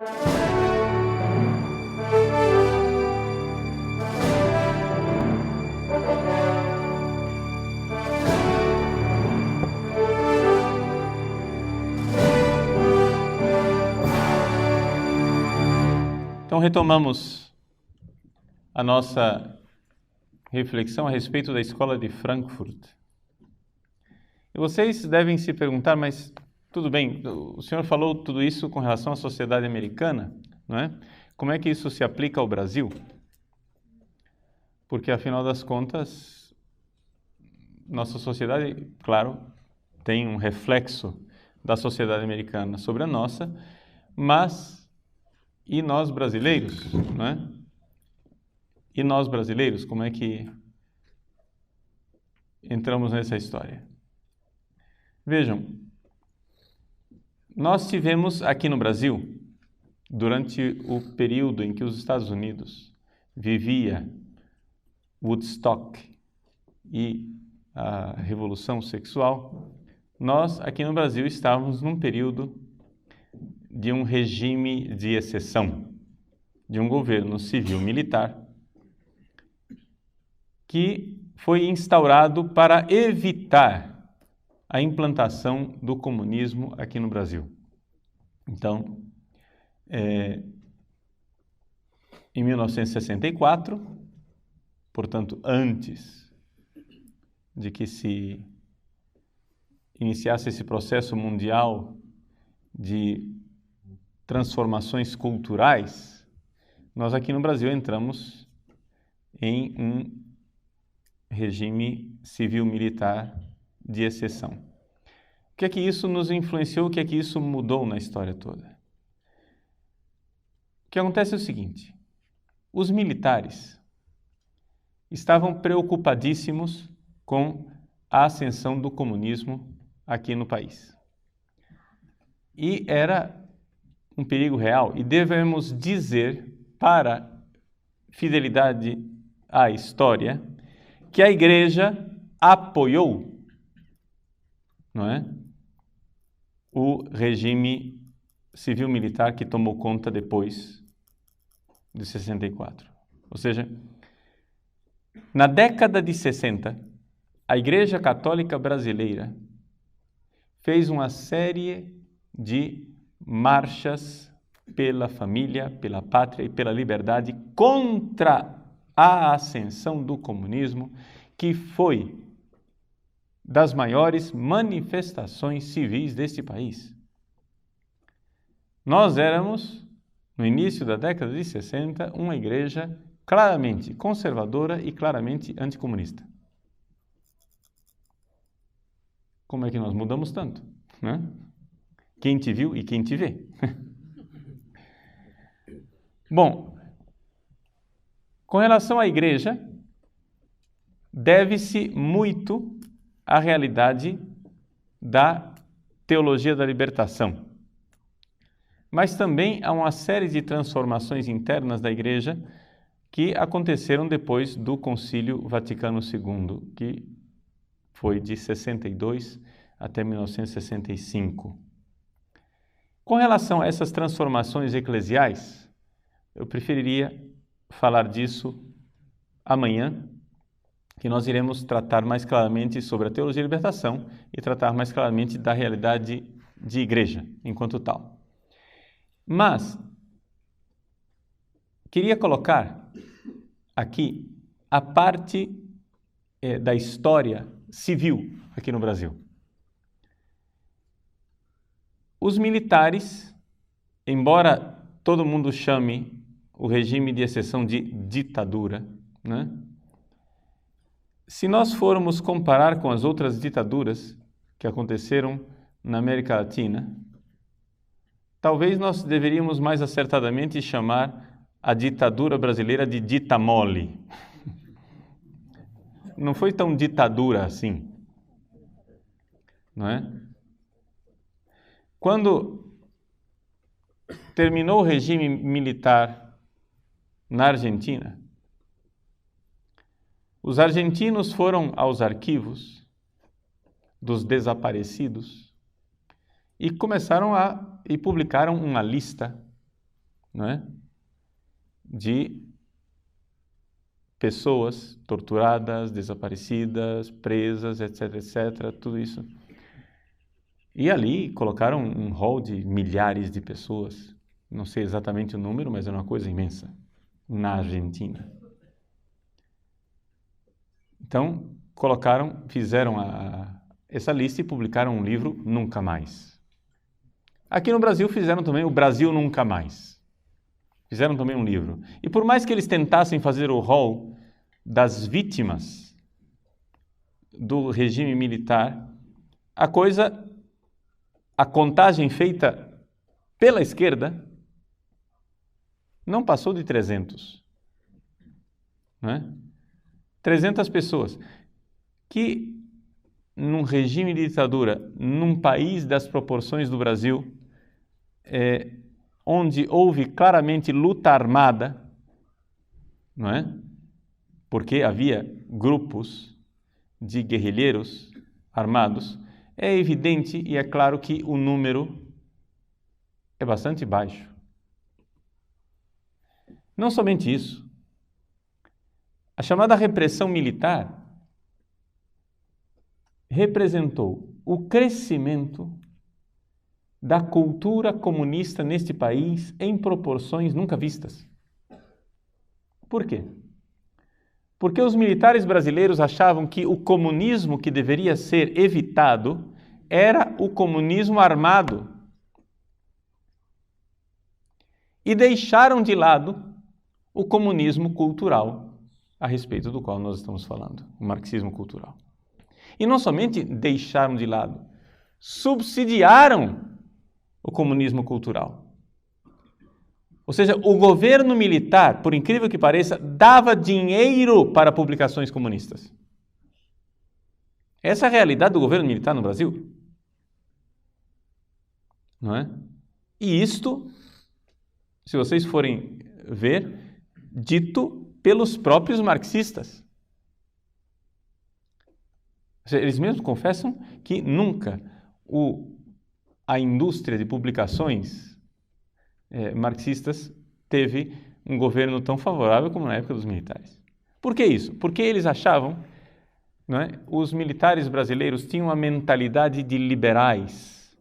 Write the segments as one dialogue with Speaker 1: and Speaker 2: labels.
Speaker 1: Então, retomamos a nossa reflexão a respeito da escola de Frankfurt. E vocês devem se perguntar, mas tudo bem, o senhor falou tudo isso com relação à sociedade americana, não é? Como é que isso se aplica ao Brasil? Porque, afinal das contas, nossa sociedade, claro, tem um reflexo da sociedade americana sobre a nossa, mas e nós brasileiros, não é? E nós brasileiros, como é que entramos nessa história? Vejam, nós tivemos aqui no Brasil, durante o período em que os Estados Unidos vivia Woodstock e a Revolução Sexual, nós aqui no Brasil estávamos num período de um regime de exceção, de um governo civil-militar que foi instaurado para evitar a implantação do comunismo aqui no Brasil. Então, em 1964, portanto, antes de que se iniciasse esse processo mundial de transformações culturais, nós aqui no Brasil entramos em um regime civil-militar de exceção. O que é que isso nos influenciou? O que é que isso mudou na história toda? O que acontece é o seguinte: os militares estavam preocupadíssimos com a ascensão do comunismo aqui no país. E era um perigo real, e devemos dizer, para fidelidade à história, que a Igreja apoiou, não é, o regime civil-militar que tomou conta depois de 64. Ou seja, na década de 60, a Igreja Católica Brasileira fez uma série de marchas pela família, pela pátria e pela liberdade contra a ascensão do comunismo, que foi das maiores manifestações civis deste país. Nós éramos, no início da década de 60, uma igreja claramente conservadora e claramente anticomunista. Como é que nós mudamos tanto, né? Quem te viu e quem te vê. Bom, com relação à igreja, deve-se muito à realidade da teologia da libertação, mas também a uma série de transformações internas da igreja que aconteceram depois do Concílio Vaticano II, que foi de 62 até 1965. Com relação a essas transformações eclesiais, eu preferiria falar disso amanhã, que nós iremos tratar mais claramente sobre a teologia da libertação e tratar mais claramente da realidade de igreja enquanto tal. Mas queria colocar aqui a parte da história civil aqui no Brasil. Os militares, embora todo mundo chame o regime de exceção de ditadura, né? Se nós formos comparar com as outras ditaduras que aconteceram na América Latina, talvez nós deveríamos mais acertadamente chamar a ditadura brasileira de dita mole. Não foi tão ditadura assim, não é? Quando terminou o regime militar na Argentina, os argentinos foram aos arquivos dos desaparecidos e publicaram uma lista não é? De pessoas torturadas, desaparecidas, presas, etc, etc, tudo isso. E ali colocaram um rol de milhares de pessoas, não sei exatamente o número, mas era uma coisa imensa, na Argentina. Então, fizeram essa lista e publicaram um livro, Nunca Mais. Aqui no Brasil fizeram também o Brasil Nunca Mais. Fizeram também um livro. E por mais que eles tentassem fazer o rol das vítimas do regime militar, a contagem feita pela esquerda não passou de 300. Não é? 300 pessoas que, num regime de ditadura, num país das proporções do Brasil, onde houve claramente luta armada, não é? Porque havia grupos de guerrilheiros armados, é evidente e é claro que o número é bastante baixo. Não somente isso, a chamada repressão militar representou o crescimento da cultura comunista neste país em proporções nunca vistas. Por quê? Porque os militares brasileiros achavam que o comunismo que deveria ser evitado era o comunismo armado. E deixaram de lado o comunismo cultural, a respeito do qual nós estamos falando, o marxismo cultural. E não somente deixaram de lado, subsidiaram o comunismo cultural. Ou seja, o governo militar, por incrível que pareça, dava dinheiro para publicações comunistas. Essa é a realidade do governo militar no Brasil. Não é? E isto, se vocês forem ver, dito pelos próprios marxistas. Eles mesmos confessam que nunca a indústria de publicações marxistas teve um governo tão favorável como na época dos militares. Por que isso? Porque eles achavam, não é, os militares brasileiros tinham uma mentalidade de liberais.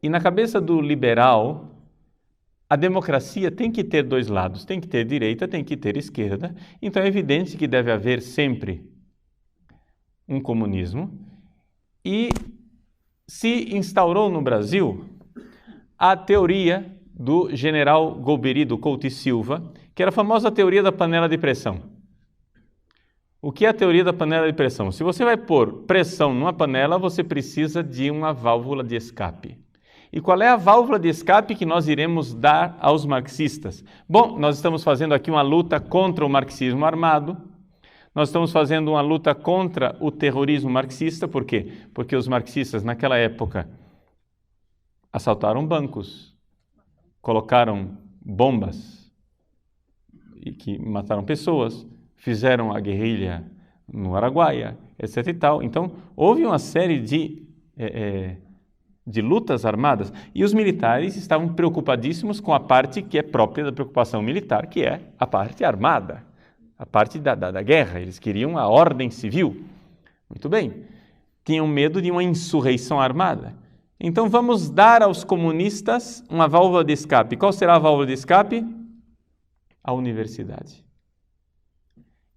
Speaker 1: E na cabeça do liberal, a democracia tem que ter dois lados, tem que ter direita, tem que ter esquerda. Então é evidente que deve haver sempre um comunismo. E se instaurou no Brasil a teoria do general Golbery Couto e Silva, que era a famosa teoria da panela de pressão. O que é a teoria da panela de pressão? Se você vai pôr pressão numa panela, você precisa de uma válvula de escape. E qual é a válvula de escape que nós iremos dar aos marxistas? Bom, nós estamos fazendo aqui uma luta contra o marxismo armado, nós estamos fazendo uma luta contra o terrorismo marxista, por quê? Porque os marxistas naquela época assaltaram bancos, colocaram bombas e que mataram pessoas, fizeram a guerrilha no Araguaia, etc. e tal. Então, houve uma série de lutas armadas e os militares estavam preocupadíssimos com a parte que é própria da preocupação militar, que é a parte armada, a parte da guerra. Eles queriam a ordem civil. Muito bem. Tinham medo de uma insurreição armada. Então vamos dar aos comunistas uma válvula de escape. Qual será a válvula de escape? A universidade.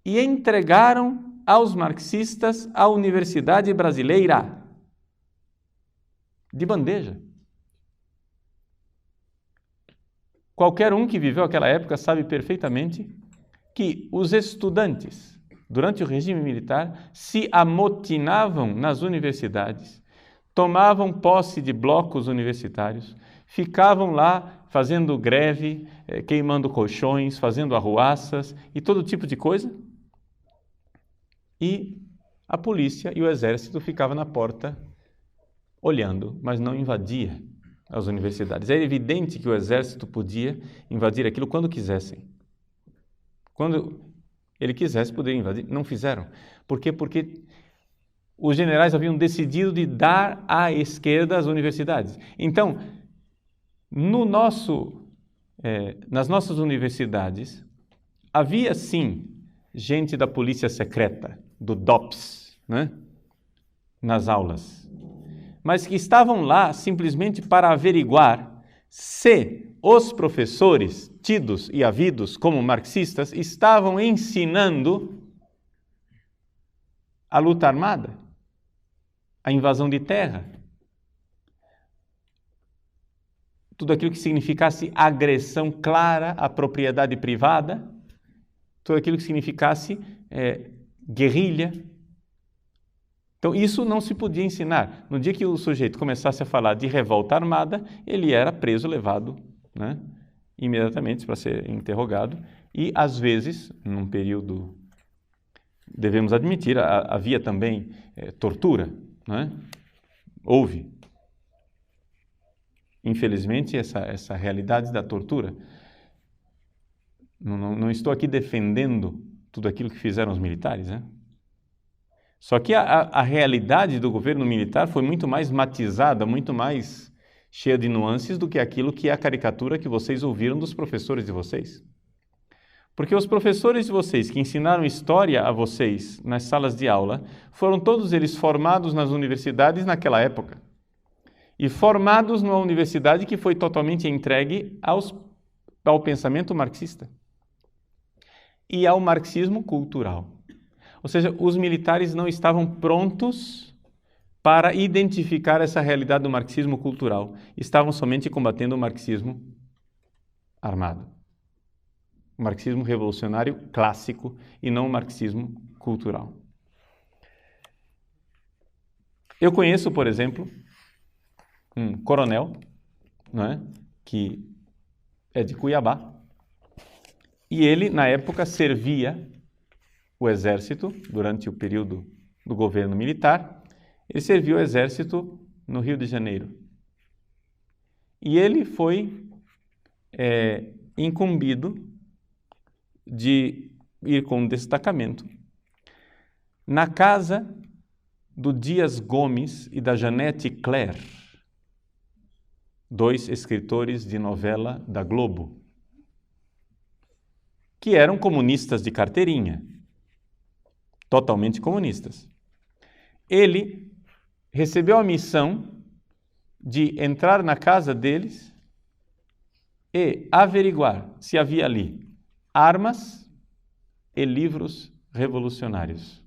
Speaker 1: E entregaram aos marxistas a universidade brasileira. De bandeja. Qualquer um que viveu aquela época sabe perfeitamente que os estudantes, durante o regime militar, se amotinavam nas universidades, tomavam posse de blocos universitários, ficavam lá fazendo greve, queimando colchões, fazendo arruaças e todo tipo de coisa. E a polícia e o exército ficavam na porta olhando, mas não invadia as universidades. É evidente que o exército podia invadir aquilo quando quisessem. Quando ele quisesse, poderia invadir. Não fizeram. Por quê? Porque os generais haviam decidido de dar à esquerda as universidades. Então, no nosso nas nossas universidades, havia sim gente da polícia secreta, do DOPS, né? Nas aulas, mas que estavam lá simplesmente para averiguar se os professores, tidos e havidos como marxistas, estavam ensinando a luta armada, a invasão de terra, tudo aquilo que significasse agressão clara à propriedade privada, tudo aquilo que significasse guerrilha. Então, isso não se podia ensinar. No dia que o sujeito começasse a falar de revolta armada, ele era preso, levado, né, imediatamente para ser interrogado. E, às vezes, num período, devemos admitir, havia também tortura, né? Houve. Infelizmente, essa realidade da tortura. Não estou aqui defendendo tudo aquilo que fizeram os militares, né? Só que a realidade do governo militar foi muito mais matizada, muito mais cheia de nuances do que aquilo que é a caricatura que vocês ouviram dos professores de vocês. Porque os professores de vocês que ensinaram história a vocês nas salas de aula, foram todos eles formados nas universidades naquela época. E formados numa universidade que foi totalmente entregue ao pensamento marxista e ao marxismo cultural. Ou seja, os militares não estavam prontos para identificar essa realidade do marxismo cultural. Estavam somente combatendo o marxismo armado. O marxismo revolucionário clássico e não o marxismo cultural. Eu conheço, por exemplo, um coronel, né, que é de Cuiabá, e ele, na época, servia o exército, durante o período do governo militar, ele serviu o exército no Rio de Janeiro. E ele foi incumbido de ir com um destacamento na casa do Dias Gomes e da Janete Claire, 2 escritores de novela da Globo, que eram comunistas de carteirinha, totalmente comunistas. Ele recebeu a missão de entrar na casa deles e averiguar se havia ali armas e livros revolucionários.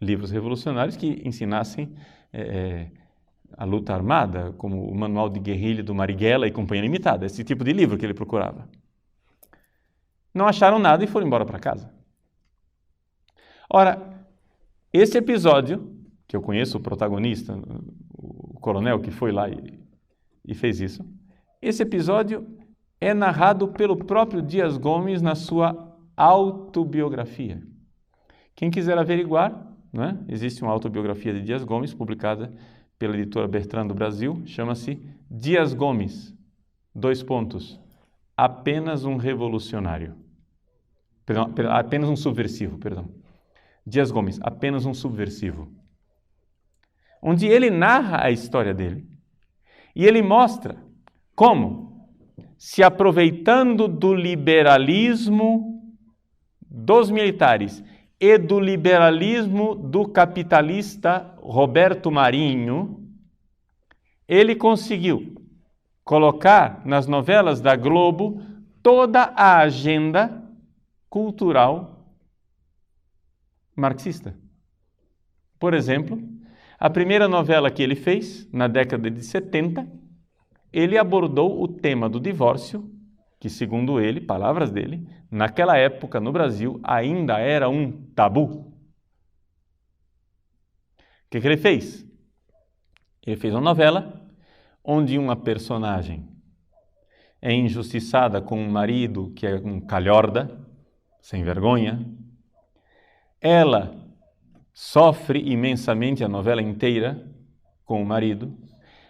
Speaker 1: Livros revolucionários que ensinassem a luta armada, como o Manual de Guerrilha do Marighella e Companhia Limitada, esse tipo de livro que ele procurava. Não acharam nada e foram embora para casa. Ora, esse episódio, que eu conheço o protagonista, o coronel que foi lá e fez isso, esse episódio é narrado pelo próprio Dias Gomes na sua autobiografia. Quem quiser averiguar, né, existe uma autobiografia de Dias Gomes, publicada pela editora Bertrand do Brasil, chama-se Dias Gomes, : apenas um revolucionário. Apenas um subversivo, perdão. Dias Gomes, apenas um subversivo. Onde ele narra a história dele e ele mostra como, se aproveitando do liberalismo dos militares e do liberalismo do capitalista Roberto Marinho, ele conseguiu colocar nas novelas da Globo toda a agenda cultural marxista. Por exemplo, a primeira novela que ele fez, na década de 70, ele abordou o tema do divórcio, que, segundo ele, palavras dele, naquela época no Brasil ainda era um tabu. O que ele fez? Ele fez uma novela onde uma personagem é injustiçada com um marido que é um calhorda, sem vergonha. Ela sofre imensamente a novela inteira com o marido,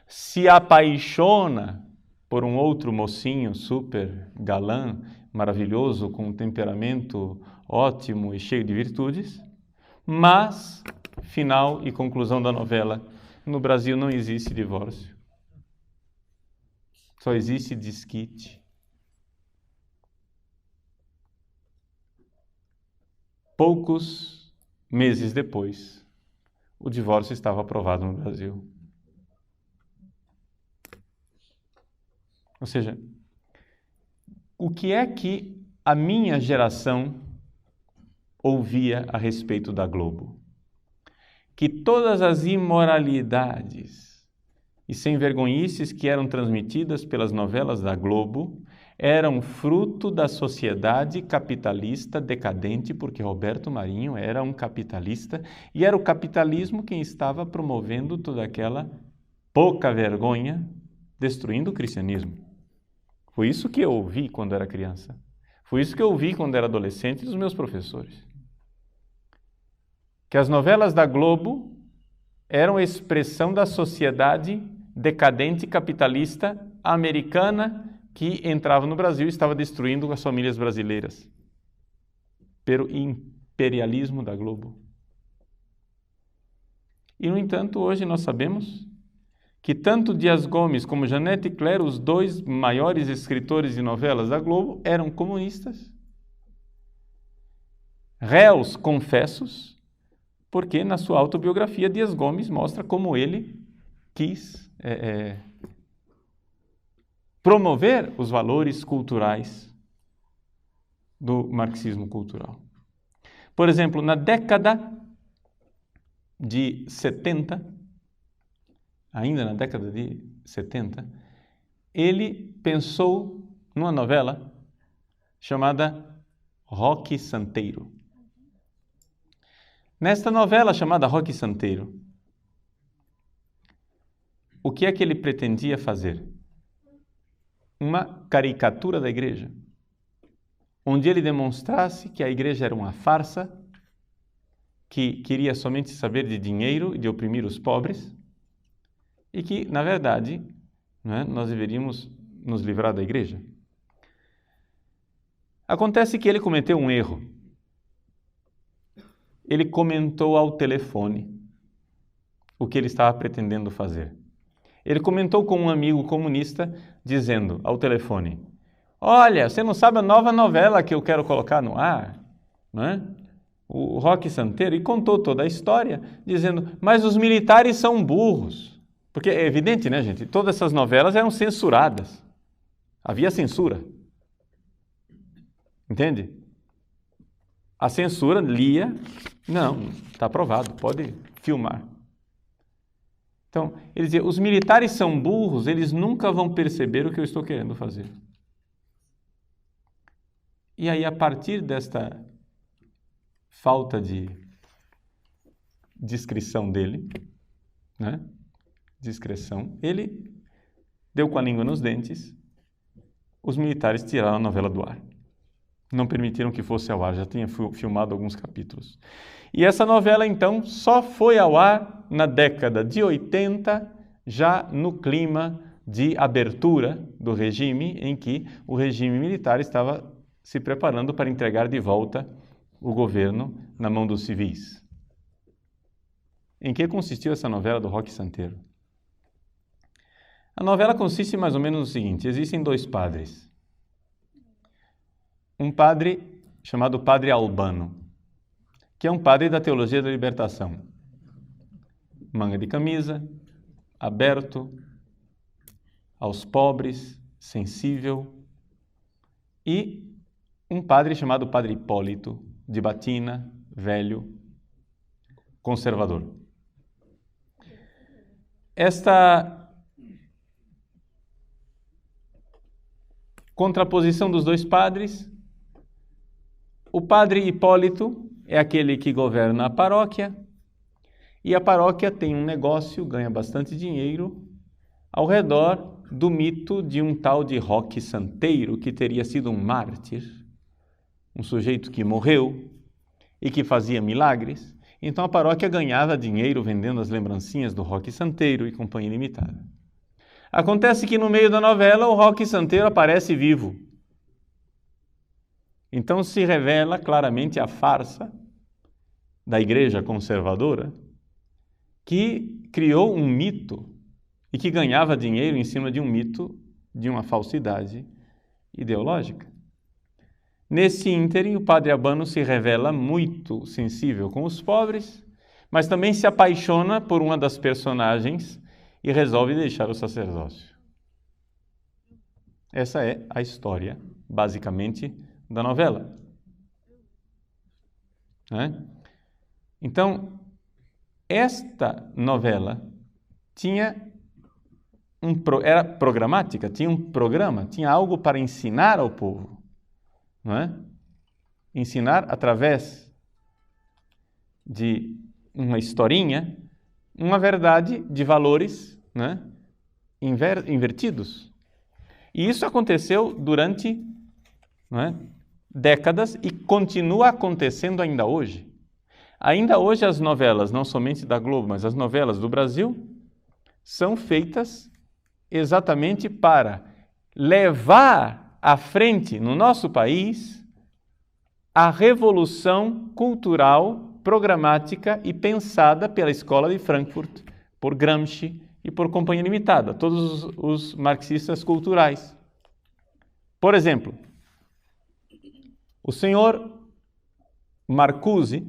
Speaker 1: se apaixona por um outro mocinho super galã, maravilhoso, com um temperamento ótimo e cheio de virtudes, mas, final e conclusão da novela, no Brasil não existe divórcio. só existe desquite. Poucos meses depois, o divórcio estava aprovado no Brasil. Ou seja, o que é que a minha geração ouvia a respeito da Globo? Que todas as imoralidades e sem-vergonhices que eram transmitidas pelas novelas da Globo eram fruto da sociedade capitalista decadente, porque Roberto Marinho era um capitalista e era o capitalismo quem estava promovendo toda aquela pouca vergonha, destruindo o cristianismo. Foi isso que eu ouvi quando era criança. Foi isso que eu ouvi quando era adolescente dos meus professores. Que as novelas da Globo eram expressão da sociedade decadente capitalista americana que entrava no Brasil e estava destruindo as famílias brasileiras pelo imperialismo da Globo. E, no entanto, hoje nós sabemos que tanto Dias Gomes como Janete Claire, os dois maiores escritores de novelas da Globo, eram comunistas, réus confessos, porque na sua autobiografia Dias Gomes mostra como ele quis promover os valores culturais do marxismo cultural. Por exemplo, na década de 70, ainda na década de 70, ele pensou numa novela chamada Roque Santeiro. Nesta novela chamada Roque Santeiro, o que é que ele pretendia fazer? Uma caricatura da igreja, onde ele demonstrasse que a igreja era uma farsa, que queria somente saber de dinheiro e de oprimir os pobres, e que, na verdade, nós deveríamos nos livrar da igreja. Acontece que ele cometeu um erro. Ele comentou ao telefone o que ele estava pretendendo fazer. Ele comentou com um amigo comunista, dizendo ao telefone: olha, você não sabe a nova novela que eu quero colocar no ar, não é? O Roque Santeiro, e contou toda a história, dizendo, mas os militares são burros. Porque é evidente, né, gente? Todas essas novelas eram censuradas. Havia censura. Entende? A censura lia, não, está aprovado, pode filmar. Então, ele dizia, os militares são burros, eles nunca vão perceber o que eu estou querendo fazer. E aí, a partir desta falta de discrição dele, né? Discreção, ele deu com a língua nos dentes, os militares tiraram a novela do ar. Não permitiram que fosse ao ar, já tinha filmado alguns capítulos. E essa novela, então, só foi ao ar na década de 80, já no clima de abertura do regime, em que o regime militar estava se preparando para entregar de volta o governo na mão dos civis. Em que consistiu essa novela do Roque Santeiro? A novela consiste mais ou menos no seguinte: existem dois padres. Um padre chamado Padre Albano, que é um padre da teologia da libertação. Manga de camisa, aberto, aos pobres, sensível. E um padre chamado Padre Hipólito, de batina, velho, conservador. Esta contraposição dos dois padres, o Padre Hipólito é aquele que governa a paróquia, e a paróquia tem um negócio, ganha bastante dinheiro, ao redor do mito de um tal de Roque Santeiro, que teria sido um mártir, um sujeito que morreu e que fazia milagres. Então a paróquia ganhava dinheiro vendendo as lembrancinhas do Roque Santeiro e Companhia Limitada. Acontece que no meio da novela o Roque Santeiro aparece vivo. Então se revela claramente a farsa da igreja conservadora, que criou um mito e que ganhava dinheiro em cima de um mito de uma falsidade ideológica. Nesse ínterim, o padre Albano se revela muito sensível com os pobres, mas também se apaixona por uma das personagens e resolve deixar o sacerdócio. Essa é a história, basicamente, da novela. Então, esta novela era programática, tinha um programa, tinha algo para ensinar ao povo. Não é? Ensinar através de uma historinha, uma verdade de valores, né, invertidos. E isso aconteceu durante, não é, décadas e continua acontecendo ainda hoje. Ainda hoje as novelas, não somente da Globo, mas as novelas do Brasil, são feitas exatamente para levar à frente no nosso país a revolução cultural, programática e pensada pela Escola de Frankfurt, por Gramsci e por Companhia Limitada, todos os marxistas culturais. Por exemplo, o senhor Marcuse,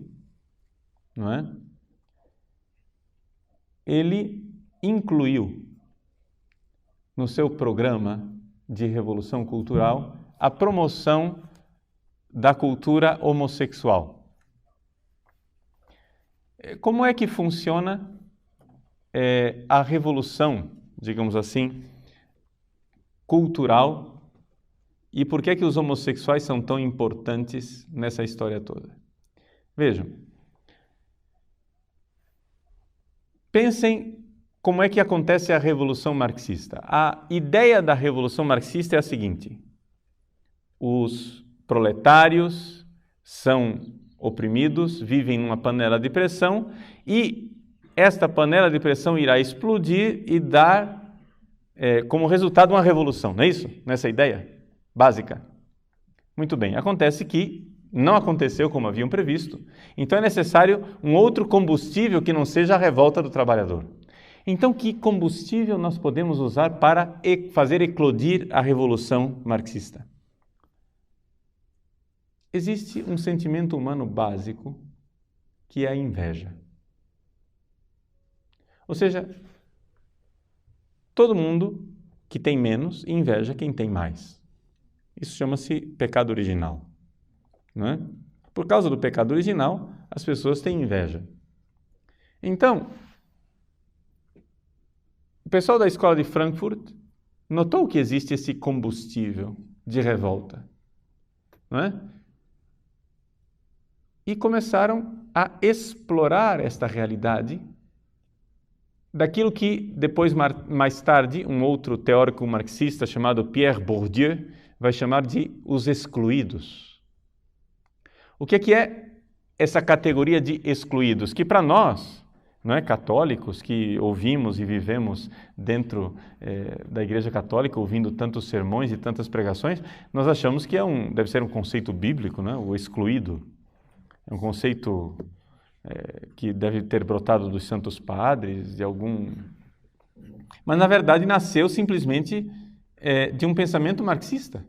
Speaker 1: não é? Ele incluiu no seu programa de revolução cultural a promoção da cultura homossexual. Como é que funciona a revolução, digamos assim, cultural, e por que os homossexuais são tão importantes nessa história toda? Vejam, pensem como é que acontece a revolução marxista. A ideia da revolução marxista é a seguinte: os proletários são oprimidos, vivem numa panela de pressão e esta panela de pressão irá explodir e dar como resultado uma revolução, não é isso? Nessa ideia básica. Muito bem, acontece que não aconteceu como haviam previsto, então é necessário um outro combustível que não seja a revolta do trabalhador. Então, que combustível nós podemos usar para fazer eclodir a revolução marxista? Existe um sentimento humano básico que é a inveja. Ou seja, todo mundo que tem menos inveja quem tem mais. Isso chama-se pecado original. Não é? Por causa do pecado original, as pessoas têm inveja. Então, o pessoal da Escola de Frankfurt notou que existe esse combustível de revolta, não é? E começaram a explorar esta realidade daquilo que depois, mais tarde, um outro teórico marxista chamado Pierre Bourdieu vai chamar de os excluídos. O que é essa categoria de excluídos? Que para nós, não é, católicos, que ouvimos e vivemos dentro da Igreja Católica, ouvindo tantos sermões e tantas pregações, nós achamos que deve ser um conceito bíblico, né? O excluído. É um conceito que deve ter brotado dos santos padres, de algum... Mas, na verdade, nasceu simplesmente de um pensamento marxista.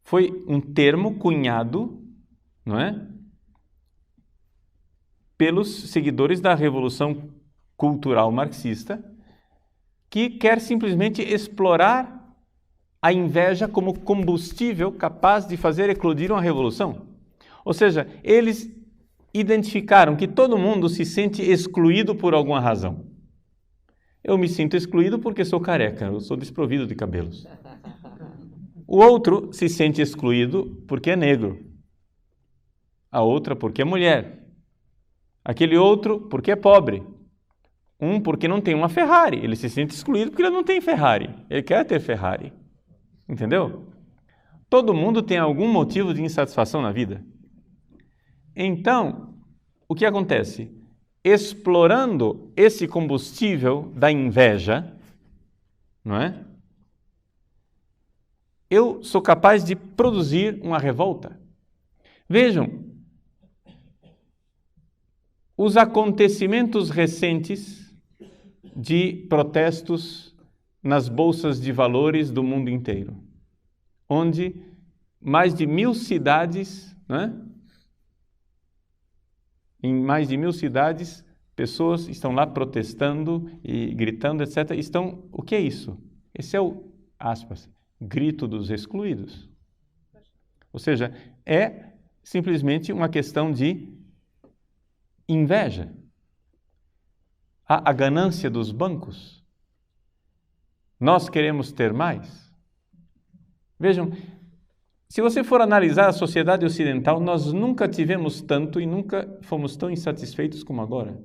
Speaker 1: Foi um termo cunhado, não é, pelos seguidores da Revolução Cultural Marxista, que quer simplesmente explorar a inveja como combustível capaz de fazer eclodir uma revolução. Ou seja, eles identificaram que todo mundo se sente excluído por alguma razão. Eu me sinto excluído porque sou careca, eu sou desprovido de cabelos. O outro se sente excluído porque é negro. A outra porque é mulher. Aquele outro porque é pobre. Um porque não tem uma Ferrari. Ele se sente excluído porque ele não tem Ferrari. Ele quer ter Ferrari. Entendeu? Todo mundo tem algum motivo de insatisfação na vida. Então, o que acontece? Explorando esse combustível da inveja, não é? Eu sou capaz de produzir uma revolta. Vejam, os acontecimentos recentes de protestos nas bolsas de valores do mundo inteiro, onde mais de 1.000 cidades, né? Em mais de 1.000 cidades, pessoas estão lá protestando e gritando, etc. O que é isso? Esse é o, aspas, grito dos excluídos. Ou seja, é simplesmente uma questão de inveja. A ganância dos bancos. Nós queremos ter mais. Vejam, se você for analisar a sociedade ocidental, nós nunca tivemos tanto e nunca fomos tão insatisfeitos como agora.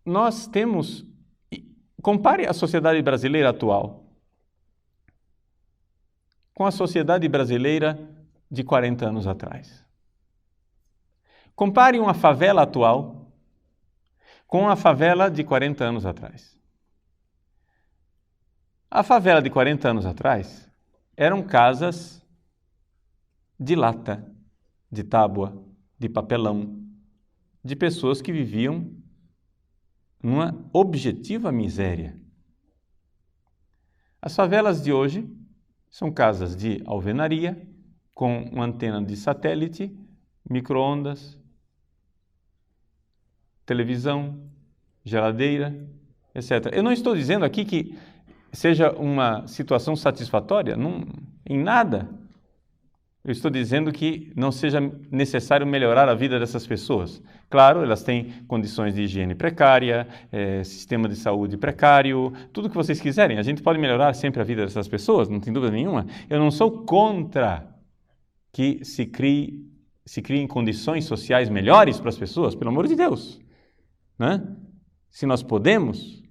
Speaker 1: Nós temos... Compare a sociedade brasileira atual com a sociedade brasileira de 40 anos atrás. Compare uma favela atual com a favela de 40 anos atrás. A favela de 40 anos atrás eram casas de lata, de tábua, de papelão, de pessoas que viviam numa objetiva miséria. As favelas de hoje são casas de alvenaria, com uma antena de satélite, micro-ondas, televisão, geladeira, etc. Eu não estou dizendo aqui que seja uma situação satisfatória, não, em nada. Eu estou dizendo que não seja necessário melhorar a vida dessas pessoas. Claro, elas têm condições de higiene precária, sistema de saúde precário, tudo o que vocês quiserem. A gente pode melhorar sempre a vida dessas pessoas, não tem dúvida nenhuma. Eu não sou contra que se criem condições sociais melhores para as pessoas, pelo amor de Deus. Né? Se nós podemos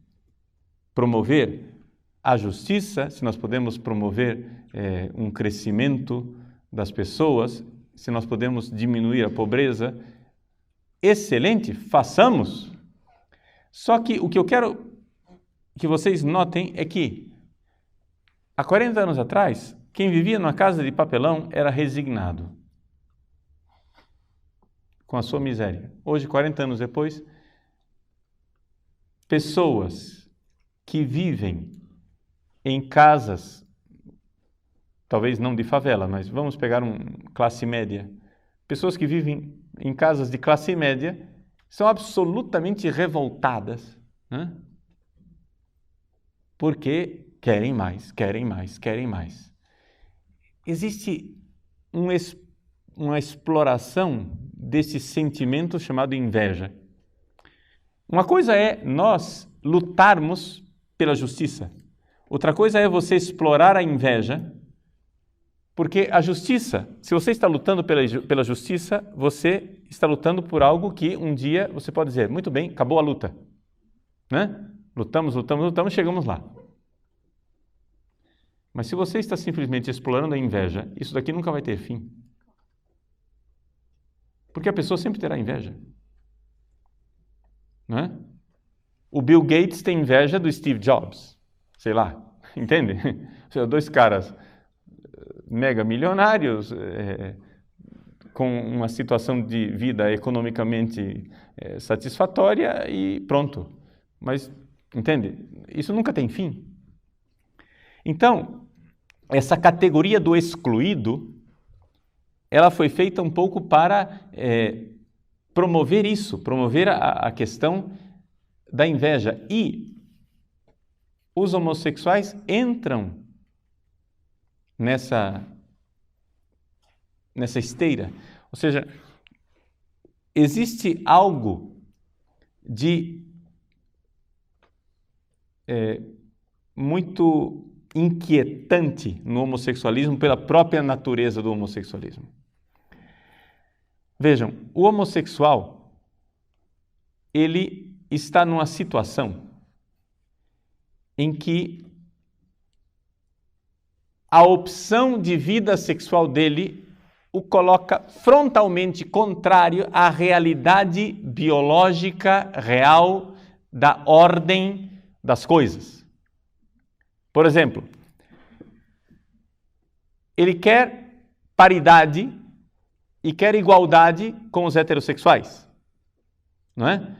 Speaker 1: promover a justiça, se nós podemos promover um crescimento das pessoas, se nós podemos diminuir a pobreza, excelente, façamos. Só que o que eu quero que vocês notem é que há 40 anos atrás, quem vivia numa casa de papelão era resignado com a sua miséria. Hoje, 40 anos depois, pessoas que vivem em casas, talvez não de favela, mas vamos pegar classe média. Pessoas que vivem em casas de classe média são absolutamente revoltadas, né? Porque querem mais, querem mais, querem mais. Existe uma exploração desse sentimento chamado inveja. Uma coisa é nós lutarmos pela justiça. Outra coisa é você explorar a inveja, porque a justiça, se você está lutando pela justiça, você está lutando por algo que um dia você pode dizer, muito bem, acabou a luta. Né? Lutamos, chegamos lá. Mas se você está simplesmente explorando a inveja, isso daqui nunca vai ter fim. Porque a pessoa sempre terá inveja. Não é? O Bill Gates tem inveja do Steve Jobs. Sei lá, entende? Dois caras mega milionários, com uma situação de vida economicamente satisfatória e pronto. Mas, entende? Isso nunca tem fim. Então, essa categoria do excluído, ela foi feita um pouco para promover isso, promover a questão da inveja. E os homossexuais entram nessa esteira. Ou seja, existe algo de muito inquietante no homossexualismo pela própria natureza do homossexualismo. Vejam, o homossexual, ele está numa situação em que a opção de vida sexual dele o coloca frontalmente contrário à realidade biológica real da ordem das coisas. Por exemplo, ele quer paridade e quer igualdade com os heterossexuais, não é?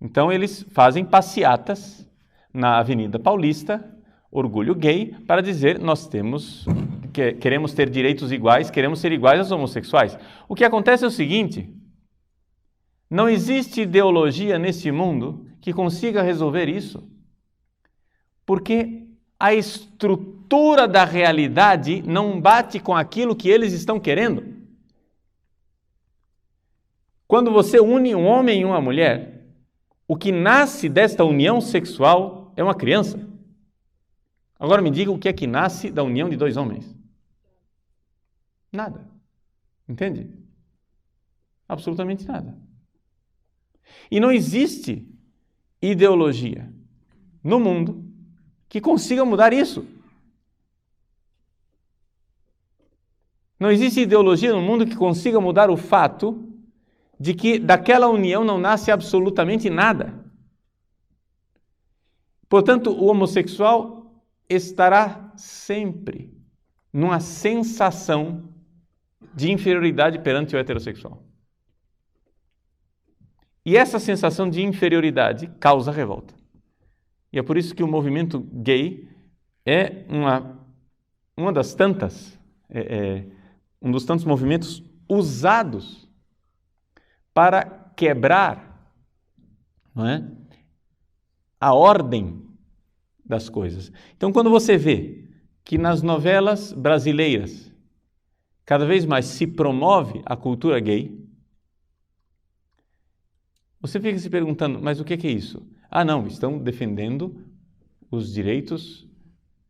Speaker 1: Então eles fazem passeatas na Avenida Paulista, orgulho gay, para dizer nós queremos ter direitos iguais, queremos ser iguais aos homossexuais. O que acontece é o seguinte: não existe ideologia nesse mundo que consiga resolver isso, porque a estrutura da realidade não bate com aquilo que eles estão querendo. Quando você une um homem e uma mulher, o que nasce desta união sexual é uma criança. Agora me diga o que é que nasce da união de dois homens. Nada. Entende? Absolutamente nada. E não existe ideologia no mundo que consiga mudar isso. Não existe ideologia no mundo que consiga mudar o fato de que daquela união não nasce absolutamente nada. Portanto, o homossexual estará sempre numa sensação de inferioridade perante o heterossexual. E essa sensação de inferioridade causa revolta. E é por isso que o movimento gay é uma das tantas, um dos tantos movimentos usados para quebrar, não é, a ordem das coisas. Então, quando você vê que nas novelas brasileiras cada vez mais se promove a cultura gay, você fica se perguntando, mas o que é isso? Ah, não, estão defendendo os direitos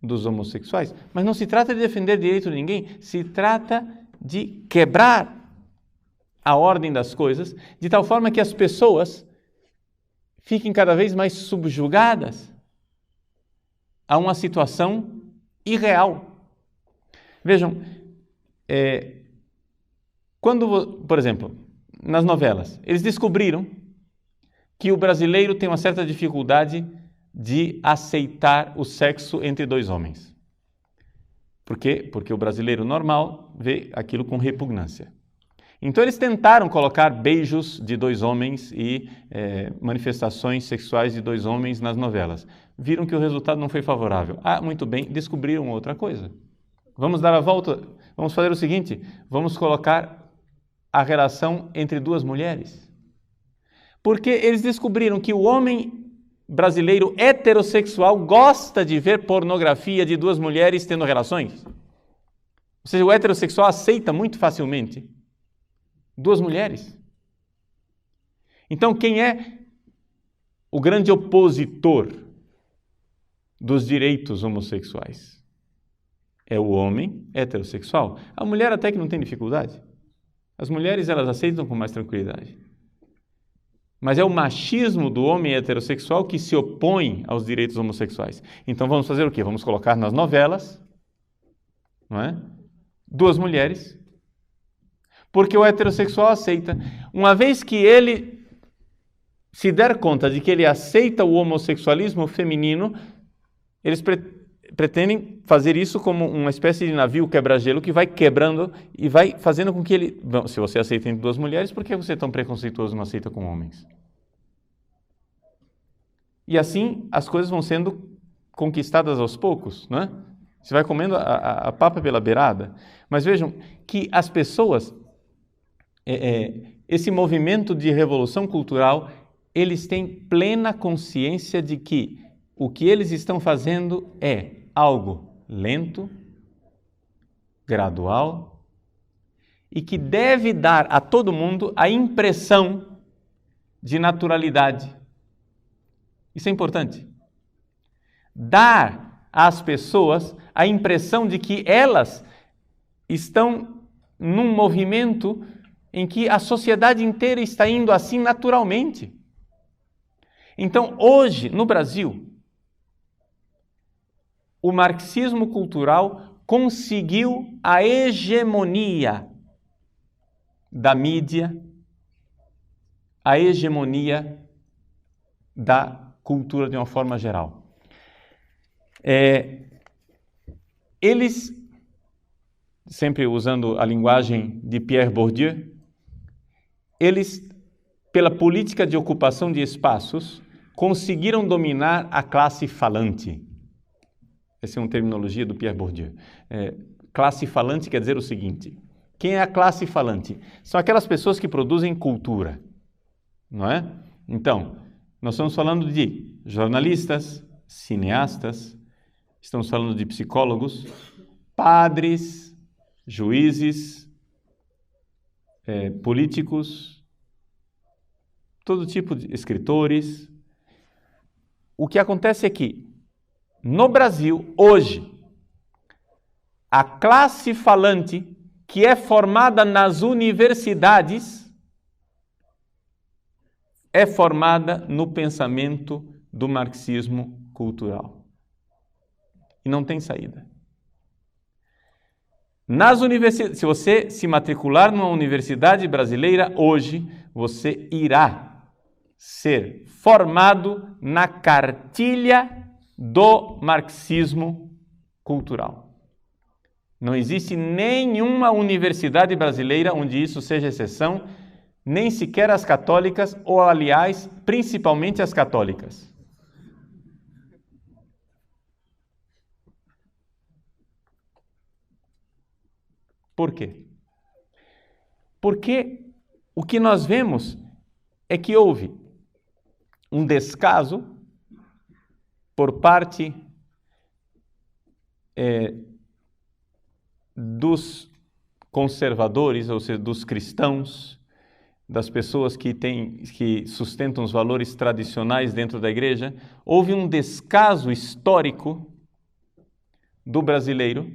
Speaker 1: dos homossexuais. Mas não se trata de defender direito de ninguém, se trata de quebrar a ordem das coisas, de tal forma que as pessoas fiquem cada vez mais subjugadas a uma situação irreal. Vejam, quando, por exemplo, nas novelas, eles descobriram que o brasileiro tem uma certa dificuldade de aceitar o sexo entre dois homens. Por quê? Porque o brasileiro normal vê aquilo com repugnância. Então eles tentaram colocar beijos de dois homens e manifestações sexuais de dois homens nas novelas. Viram que o resultado não foi favorável. Ah, muito bem, descobriram outra coisa. Vamos dar a volta, vamos fazer o seguinte, vamos colocar a relação entre duas mulheres. Porque eles descobriram que o homem brasileiro heterossexual gosta de ver pornografia de duas mulheres tendo relações. Ou seja, o heterossexual aceita muito facilmente duas mulheres. Então, quem é o grande opositor dos direitos homossexuais? É o homem heterossexual. A mulher até que não tem dificuldade. As mulheres, elas aceitam com mais tranquilidade. Mas é o machismo do homem heterossexual que se opõe aos direitos homossexuais. Então vamos fazer o quê? Vamos colocar nas novelas, não é? Duas mulheres, porque o heterossexual aceita. Uma vez que ele se der conta de que ele aceita o homossexualismo feminino, eles pretendem fazer isso como uma espécie de navio quebra-gelo que vai quebrando e vai fazendo com que ele... Bom, se você aceita entre duas mulheres, por que você é tão preconceituoso e não aceita com homens? E assim as coisas vão sendo conquistadas aos poucos, não é? Você vai comendo a papa pela beirada. Mas vejam que as pessoas, esse movimento de revolução cultural, eles têm plena consciência de que o que eles estão fazendo é algo lento, gradual e que deve dar a todo mundo a impressão de naturalidade. Isso é importante. Dar às pessoas a impressão de que elas estão num movimento em que a sociedade inteira está indo assim naturalmente. Então, hoje, no Brasil, o marxismo cultural conseguiu a hegemonia da mídia, a hegemonia da cultura de uma forma geral. Eles, sempre usando a linguagem de Pierre Bourdieu, eles pela política de ocupação de espaços, conseguiram dominar a classe falante. Essa é uma terminologia do Pierre Bourdieu. Classe falante quer dizer o seguinte: quem é a classe falante? São aquelas pessoas que produzem cultura, não é? Então, nós estamos falando de jornalistas, cineastas, estamos falando de psicólogos, padres, juízes, políticos, todo tipo de escritores. O que acontece é que, no Brasil, hoje, a classe falante que é formada nas universidades é formada no pensamento do marxismo cultural. E não tem saída. Nas universidades, se você se matricular numa universidade brasileira hoje, você irá ser formado na cartilha do marxismo cultural. Não existe nenhuma universidade brasileira onde isso seja exceção, nem sequer as católicas, ou aliás, principalmente as católicas. Por quê? Porque o que nós vemos é que houve um descaso por parte dos conservadores, ou seja, dos cristãos, das pessoas que sustentam os valores tradicionais dentro da igreja. Houve um descaso histórico do brasileiro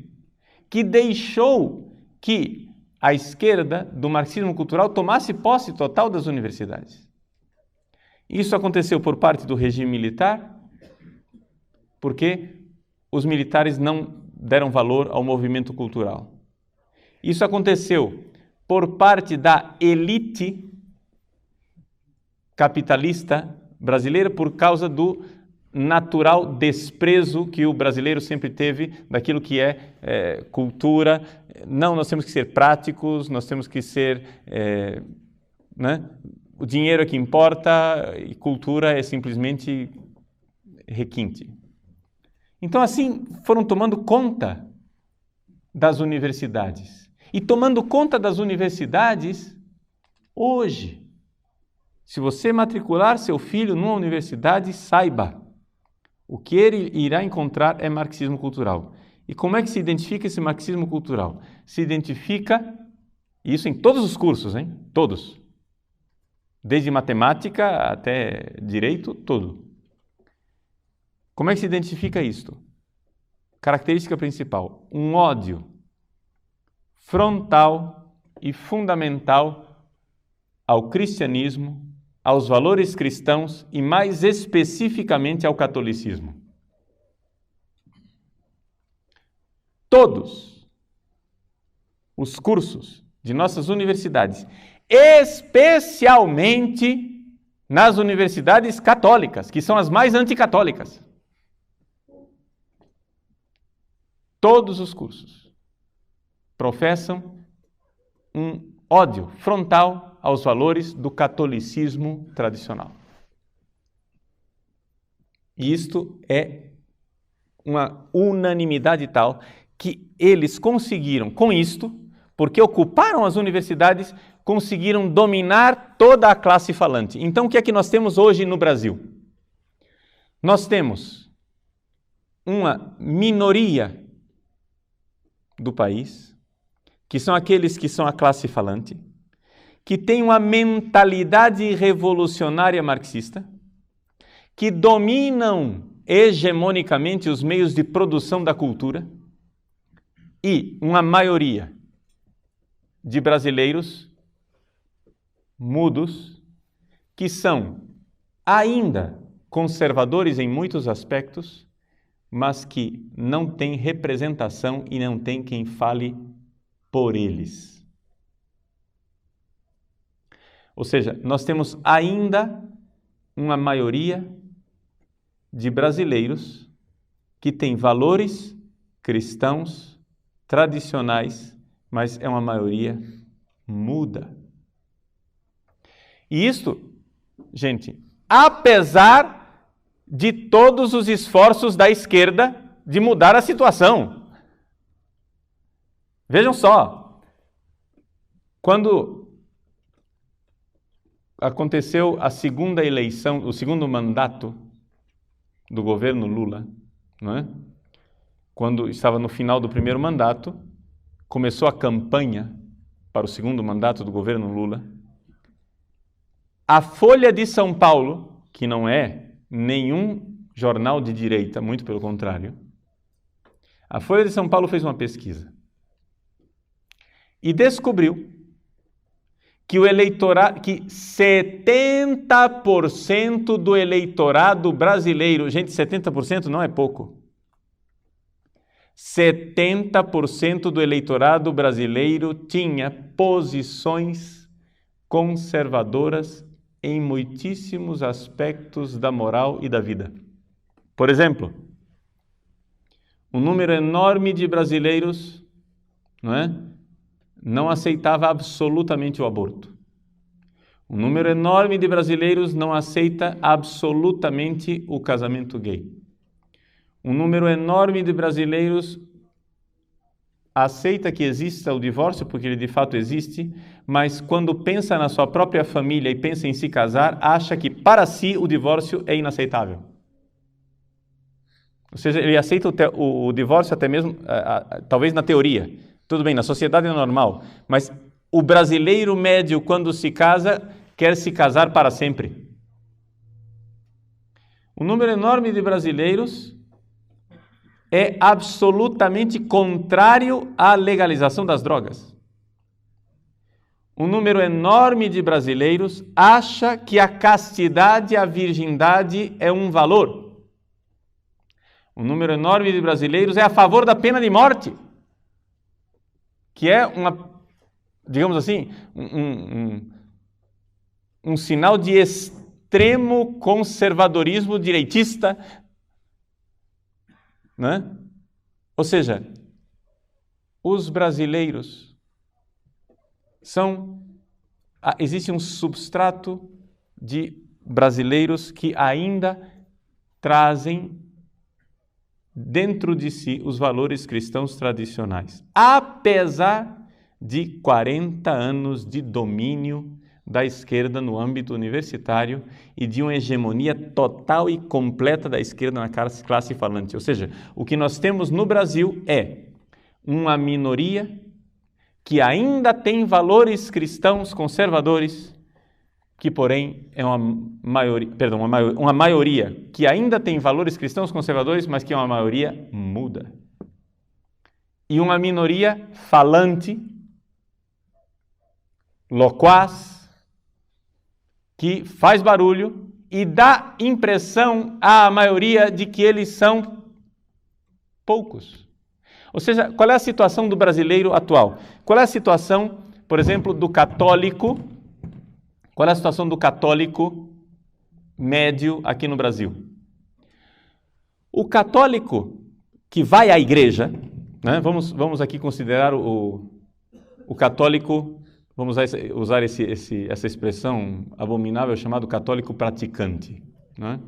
Speaker 1: que deixou que a esquerda do marxismo cultural tomasse posse total das universidades. Isso aconteceu por parte do regime militar, porque os militares não deram valor ao movimento cultural. Isso aconteceu por parte da elite capitalista brasileira por causa do natural desprezo que o brasileiro sempre teve daquilo que é cultura. Não, nós temos que ser práticos, nós temos que ser... O dinheiro é que importa e cultura é simplesmente requinte. Então, assim, foram tomando conta das universidades. E tomando conta das universidades, hoje, se você matricular seu filho numa universidade, saiba, o que ele irá encontrar é marxismo cultural. E como é que se identifica esse marxismo cultural? Se identifica, isso em todos os cursos, hein? Todos. Desde matemática até direito, tudo. Como é que se identifica isto? Característica principal: um ódio frontal e fundamental ao cristianismo, aos valores cristãos e, mais especificamente, ao catolicismo. Todos os cursos de nossas universidades, especialmente nas universidades católicas, que são as mais anticatólicas, todos os cursos professam um ódio frontal aos valores do catolicismo tradicional. E isto é uma unanimidade tal que eles conseguiram, com isto, porque ocuparam as universidades, conseguiram dominar toda a classe falante. Então, o que é que nós temos hoje no Brasil? Nós temos uma minoria do país, que são aqueles que são a classe falante, que tem uma mentalidade revolucionária marxista, que dominam hegemonicamente os meios de produção da cultura, e uma maioria de brasileiros mudos, que são ainda conservadores em muitos aspectos, mas que não têm representação e não tem quem fale por eles. Ou seja, nós temos ainda uma maioria de brasileiros que têm valores cristãos tradicionais, mas é uma maioria muda. E isto gente, apesar de todos os esforços da esquerda de mudar a situação. Vejam só, quando aconteceu a segunda eleição, o segundo mandato do governo Lula, não é? Quando estava no final do primeiro mandato, começou a campanha para o segundo mandato do governo Lula. A Folha de São Paulo, que não é nenhum jornal de direita, muito pelo contrário, a Folha de São Paulo fez uma pesquisa e descobriu que 70% do eleitorado brasileiro, gente, 70% não é pouco. 70% do eleitorado brasileiro tinha posições conservadoras em muitíssimos aspectos da moral e da vida. Por exemplo, um número enorme de brasileiros, não aceitava absolutamente o aborto. Um número enorme de brasileiros não aceita absolutamente o casamento gay. Um número enorme de brasileiros aceita que exista o divórcio, porque ele de fato existe, mas quando pensa na sua própria família e pensa em se casar, acha que para si o divórcio é inaceitável. Ou seja, ele aceita o divórcio até mesmo, talvez na teoria. Tudo bem, na sociedade é normal, mas o brasileiro médio, quando se casa, quer se casar para sempre. Um número enorme de brasileiros é absolutamente contrário à legalização das drogas. Um número enorme de brasileiros acha que a castidade e a virgindade é um valor. Um número enorme de brasileiros é a favor da pena de morte, que é digamos assim, um sinal de extremo conservadorismo direitista, né? Ou seja, os brasileiros existe um substrato de brasileiros que ainda trazem dentro de si os valores cristãos tradicionais, apesar de 40 anos de domínio da esquerda no âmbito universitário e de uma hegemonia total e completa da esquerda na classe falante. Ou seja, o que nós temos no Brasil é uma minoria que ainda tem valores cristãos conservadores, que porém é uma maioria que ainda tem valores cristãos conservadores, mas que é uma maioria muda. E uma minoria falante, loquaz, que faz barulho e dá impressão à maioria de que eles são poucos. Ou seja, qual é a situação do brasileiro atual? Qual é a situação, por exemplo, do católico? Qual é a situação do católico médio aqui no Brasil? O católico que vai à igreja, né? Vamos aqui considerar o católico. Vamos usar essa expressão abominável chamado católico praticante. Né?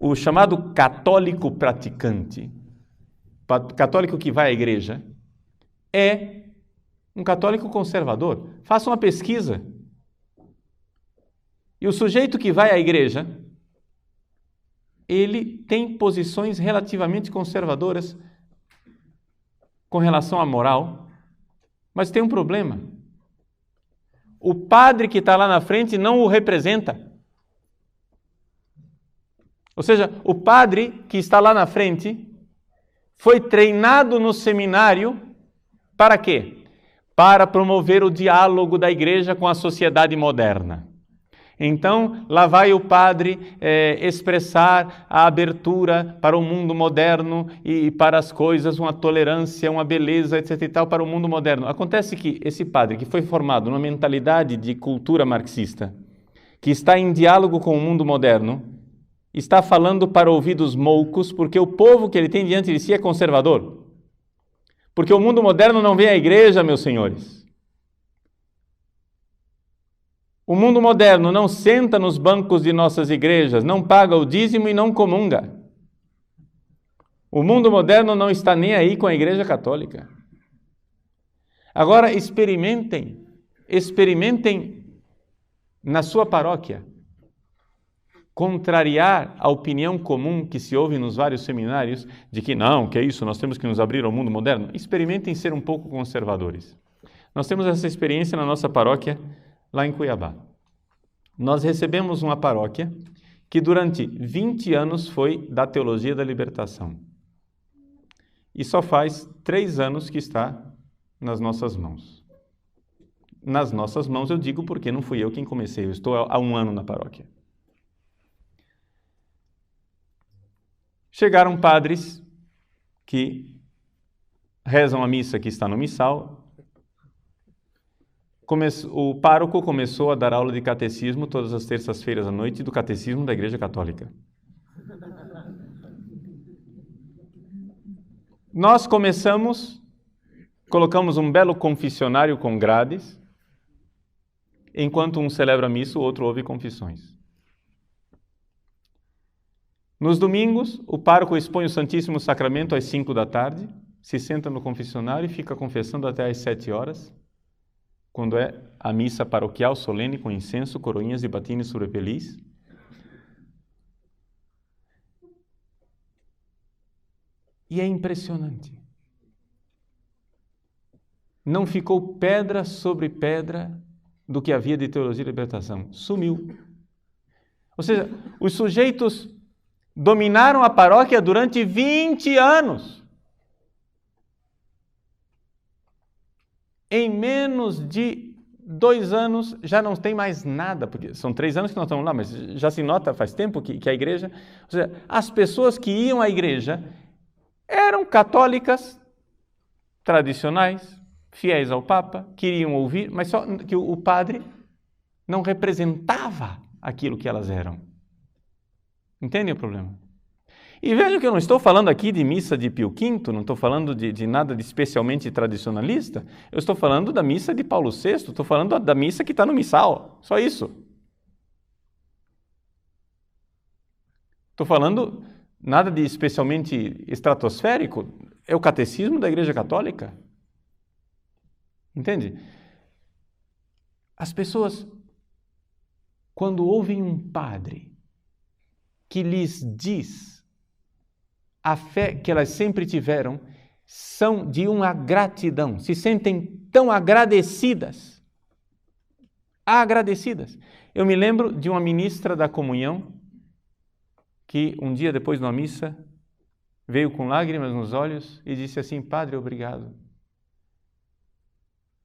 Speaker 1: O chamado católico praticante, católico que vai à igreja, é um católico conservador. Faça uma pesquisa. E o sujeito que vai à igreja, ele tem posições relativamente conservadoras com relação à moral. Mas tem um problema. O padre que está lá na frente não o representa. Ou seja, o padre que está lá na frente foi treinado no seminário para quê? Para promover o diálogo da igreja com a sociedade moderna. Então, lá vai o padre expressar a abertura para o mundo moderno e para as coisas, uma tolerância, uma beleza, etc. e tal, para o mundo moderno. Acontece que esse padre, que foi formado numa mentalidade de cultura marxista, que está em diálogo com o mundo moderno, está falando para ouvidos moucos, porque o povo que ele tem diante de si é conservador. Porque o mundo moderno não vem à igreja, meus senhores. O mundo moderno não senta nos bancos de nossas igrejas, não paga o dízimo e não comunga. O mundo moderno não está nem aí com a Igreja Católica. Agora experimentem na sua paróquia contrariar a opinião comum que se ouve nos vários seminários de que não, que é isso, nós temos que nos abrir ao mundo moderno. Experimentem ser um pouco conservadores. Nós temos essa experiência na nossa paróquia lá em Cuiabá. Nós recebemos uma paróquia que durante 20 anos foi da teologia da libertação. E só faz 3 anos que está nas nossas mãos. Nas nossas mãos eu digo porque não fui eu quem comecei, eu estou há 1 ano na paróquia. Chegaram padres que rezam a missa que está no missal. O pároco começou a dar aula de catecismo todas as terças-feiras à noite do catecismo da Igreja Católica. Nós colocamos um belo confessionário com grades, enquanto um celebra a missa, o outro ouve confissões. Nos domingos, o pároco expõe o Santíssimo Sacramento às 5 da tarde, se senta no confessionário e fica confessando até às 7 horas, quando é a missa paroquial solene com incenso, coroinhas e batines sobre feliz. E é impressionante. Não ficou pedra sobre pedra do que havia de teologia de libertação. Sumiu. Ou seja, os sujeitos dominaram a paróquia durante 20 anos. Em menos de 2 anos já não tem mais nada, porque são 3 anos que nós estamos lá, mas já se nota faz tempo que a igreja... Ou seja, as pessoas que iam à igreja eram católicas tradicionais, fiéis ao Papa, queriam ouvir, mas só que o padre não representava aquilo que elas eram. Entendem o problema? E vejam que eu não estou falando aqui de missa de Pio V, não estou falando de nada de especialmente tradicionalista, eu estou falando da missa de Paulo VI, estou falando da missa que está no missal, só isso. Estou falando nada de especialmente estratosférico, é o catecismo da Igreja Católica. Entende? As pessoas, quando ouvem um padre que lhes diz a fé que elas sempre tiveram, são de uma gratidão, se sentem tão agradecidas. Agradecidas. Eu me lembro de uma ministra da comunhão que um dia depois de uma missa veio com lágrimas nos olhos e disse assim: Padre, obrigado.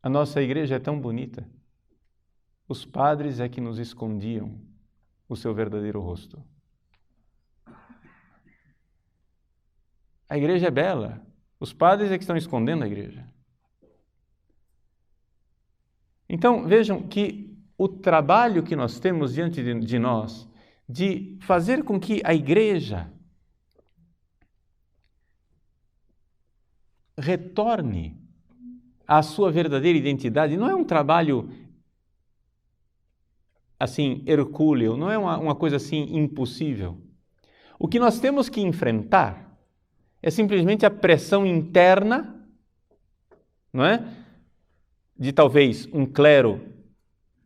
Speaker 1: A nossa igreja é tão bonita. Os padres é que nos escondiam o seu verdadeiro rosto. A igreja é bela. Os padres é que estão escondendo a igreja. Então, vejam que o trabalho que nós temos diante de nós, de fazer com que a igreja retorne à sua verdadeira identidade, não é um trabalho assim, hercúleo, não é uma coisa assim impossível. O que nós temos que enfrentar é simplesmente a pressão interna, não é? De talvez um clero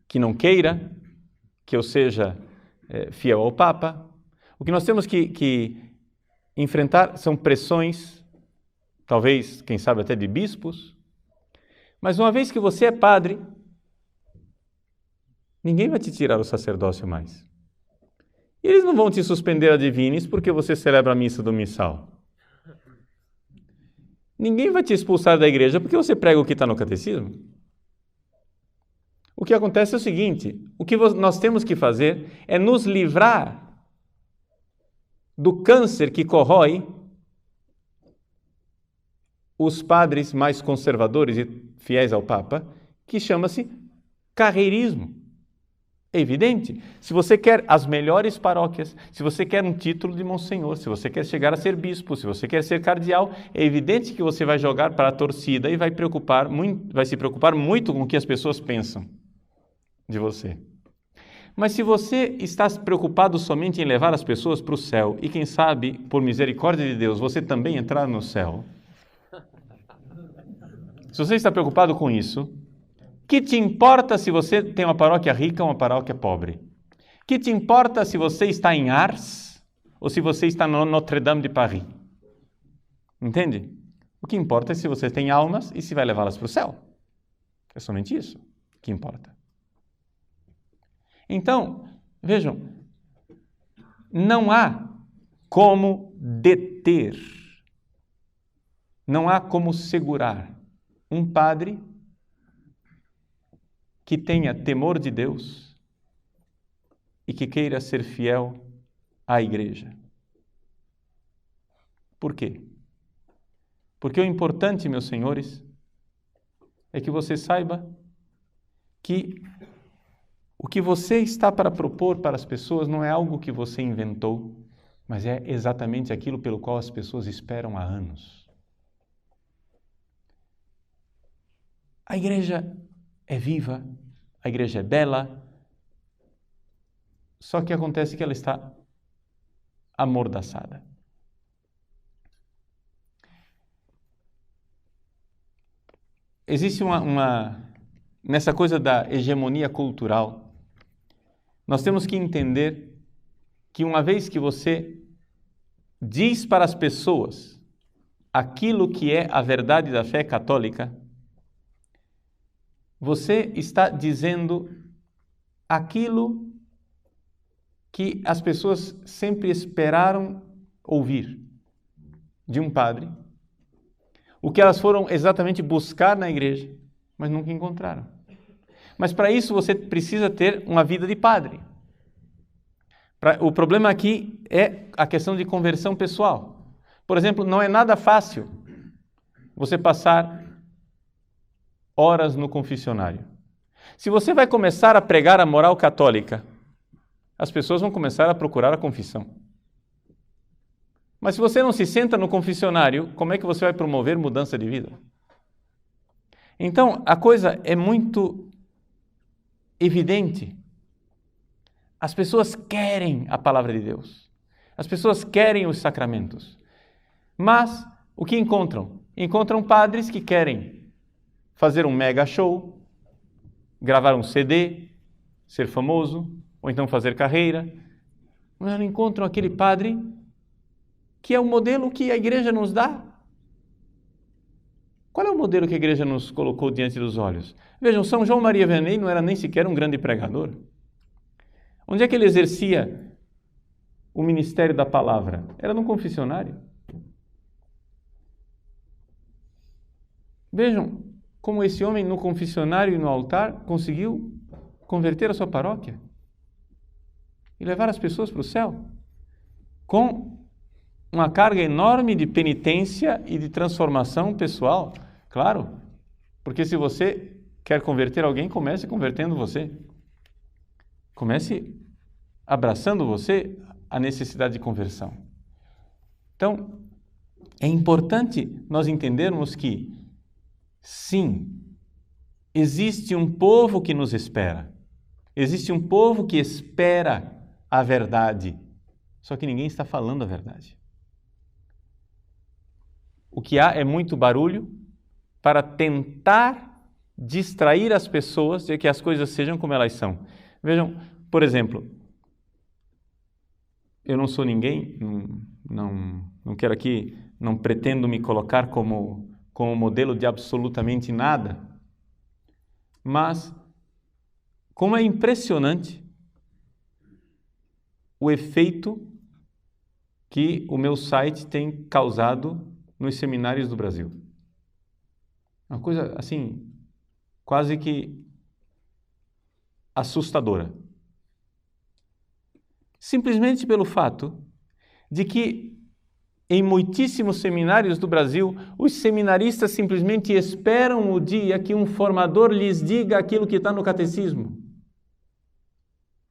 Speaker 1: que não queira que eu seja fiel ao Papa. O que nós temos que enfrentar são pressões, talvez, quem sabe até de bispos. Mas uma vez que você é padre, ninguém vai te tirar o sacerdócio mais. E eles não vão te suspender a divinis porque você celebra a missa do missal. Ninguém vai te expulsar da igreja porque você prega o que está no catecismo. O que acontece é o seguinte: o que nós temos que fazer é nos livrar do câncer que corrói os padres mais conservadores e fiéis ao Papa, que chama-se carreirismo. É evidente. Se você quer as melhores paróquias, se você quer um título de monsenhor, se você quer chegar a ser bispo, se você quer ser cardeal, é evidente que você vai jogar para a torcida e vai se preocupar muito com o que as pessoas pensam de você. Mas se você está preocupado somente em levar as pessoas para o céu e quem sabe, por misericórdia de Deus, você também entrar no céu, se você está preocupado com isso, que te importa se você tem uma paróquia rica ou uma paróquia pobre? Que te importa se você está em Ars ou se você está no Notre-Dame de Paris? Entende? O que importa é se você tem almas e se vai levá-las para o céu. É somente isso que importa. Então, vejam, não há como deter, não há como segurar um padre que tenha temor de Deus e que queira ser fiel à igreja. Por quê? Porque o importante, meus senhores, é que você saiba que o que você está para propor para as pessoas não é algo que você inventou, mas é exatamente aquilo pelo qual as pessoas esperam há anos. A igreja é viva, a igreja é bela, só que acontece que ela está amordaçada. Existe nessa coisa da hegemonia cultural, nós temos que entender que uma vez que você diz para as pessoas aquilo que é a verdade da fé católica, você está dizendo aquilo que as pessoas sempre esperaram ouvir de um padre, o que elas foram exatamente buscar na igreja, mas nunca encontraram. Mas para isso você precisa ter uma vida de padre. O problema aqui é a questão de conversão pessoal. Por exemplo, não é nada fácil você passar horas no confessionário. Se você vai começar a pregar a moral católica, as pessoas vão começar a procurar a confissão. Mas se você não se senta no confessionário, como é que você vai promover mudança de vida? Então, a coisa é muito evidente. As pessoas querem a palavra de Deus. As pessoas querem os sacramentos. Mas, o que encontram? Encontram padres que querem fazer um mega show, gravar um CD, ser famoso, ou então fazer carreira. Mas não encontram aquele padre que é o modelo que a igreja nos dá. Qual é o modelo que a igreja nos colocou diante dos olhos? Vejam, São João Maria Vianney não era nem sequer um grande pregador. Onde é que ele exercia o ministério da palavra? Era no confessionário. Vejam como esse homem no confessionário e no altar conseguiu converter a sua paróquia e levar as pessoas para o céu com uma carga enorme de penitência e de transformação pessoal. Claro, porque se você quer converter alguém, comece convertendo você. Comece abraçando você a necessidade de conversão. Então, é importante nós entendermos que, sim, existe um povo que nos espera. Existe um povo que espera a verdade. Só que ninguém está falando a verdade. O que há é muito barulho para tentar distrair as pessoas de que as coisas sejam como elas são. Vejam, por exemplo, eu não sou ninguém, não quero aqui, não pretendo me colocar como modelo de absolutamente nada, mas como é impressionante o efeito que o meu site tem causado nos seminários do Brasil. Uma coisa assim, quase que assustadora. Simplesmente pelo fato de que em muitíssimos seminários do Brasil, os seminaristas simplesmente esperam o dia que um formador lhes diga aquilo que está no catecismo.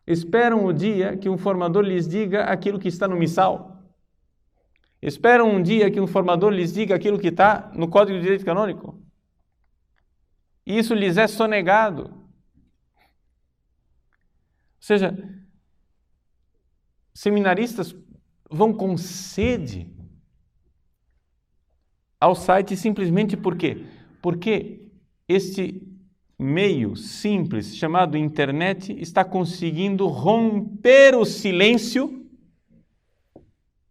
Speaker 1: Esperam o dia que um formador lhes diga aquilo que está no missal. Esperam um dia que um formador lhes diga aquilo que está no Código de Direito Canônico. E isso lhes é sonegado. seja, seminaristas vão com sede ao site simplesmente por quê? Porque este meio simples chamado internet está conseguindo romper o silêncio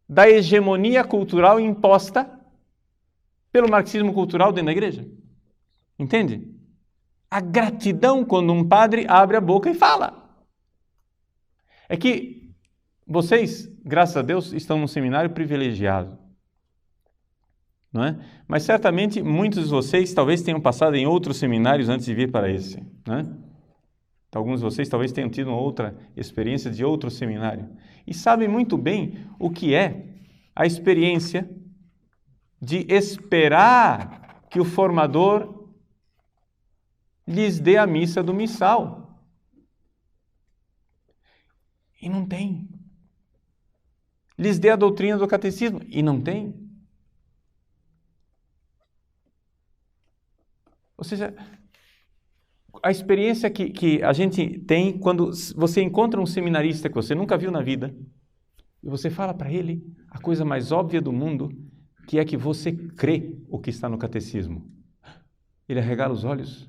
Speaker 1: da hegemonia cultural imposta pelo marxismo cultural dentro da igreja. Entende? A gratidão quando um padre abre a boca e fala. É que vocês, graças a Deus, estão num seminário privilegiado. Não é? Mas certamente muitos de vocês talvez tenham passado em outros seminários antes de vir para esse. Não é? Alguns de vocês talvez tenham tido outra experiência de outro seminário. E sabem muito bem o que é a experiência de esperar que o formador lhes dê a missa do missal. E não tem. Lhes dê a doutrina do catecismo. E não tem. Ou seja, a experiência que a gente tem quando você encontra um seminarista que você nunca viu na vida e você fala para ele a coisa mais óbvia do mundo, que é que você crê o que está no catecismo. Ele arregala os olhos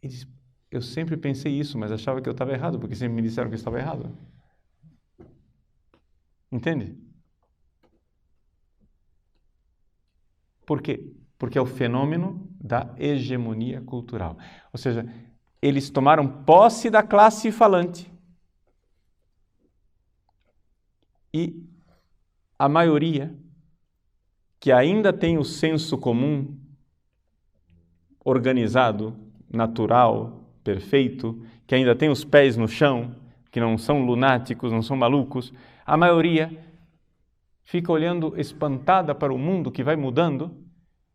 Speaker 1: e diz, eu sempre pensei isso, mas achava que eu estava errado, porque sempre me disseram que eu estava errado. Entende? Por quê? Porque é o fenômeno da hegemonia cultural. Ou seja, eles tomaram posse da classe falante. E a maioria, que ainda tem o senso comum organizado, natural, perfeito, que ainda tem os pés no chão, que não são lunáticos, não são malucos, a maioria fica olhando espantada para o mundo que vai mudando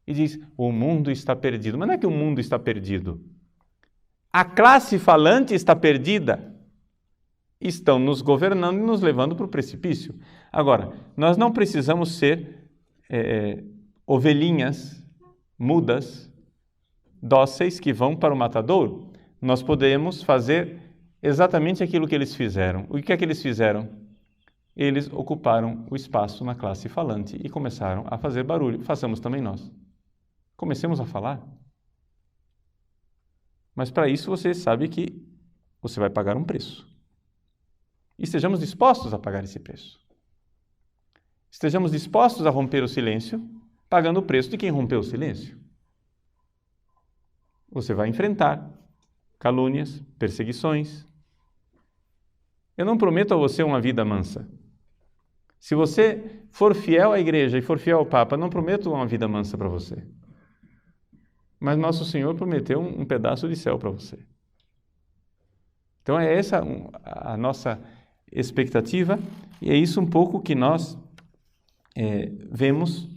Speaker 1: e diz, o mundo está perdido. Mas não é que o mundo está perdido. A classe falante está perdida. Estão nos governando e nos levando para o precipício. Agora, nós não precisamos ser ovelhinhas mudas, dóceis, que vão para o matadouro. Nós podemos fazer exatamente aquilo que eles fizeram. O que é que eles fizeram? Eles ocuparam o espaço na classe falante e começaram a fazer barulho. Façamos também nós. Comecemos a falar. Mas para isso você sabe que você vai pagar um preço. E estejamos dispostos a pagar esse preço. Estejamos dispostos a romper o silêncio, pagando o preço de quem rompeu o silêncio. Você vai enfrentar calúnias, perseguições. Eu não prometo a você uma vida mansa. Se você for fiel à igreja e for fiel ao Papa, não prometo uma vida mansa para você. Mas Nosso Senhor prometeu um pedaço de céu para você. Então é essa a nossa expectativa e é isso um pouco que nós vemos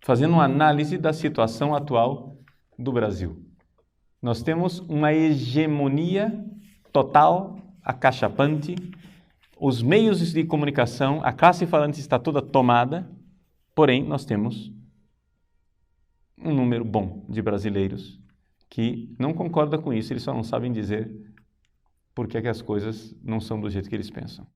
Speaker 1: fazendo uma análise da situação atual do Brasil. Nós temos uma hegemonia total, acachapante, os meios de comunicação, a classe falante está toda tomada, porém nós temos um número bom de brasileiros que não concorda com isso, eles só não sabem dizer por que as coisas não são do jeito que eles pensam.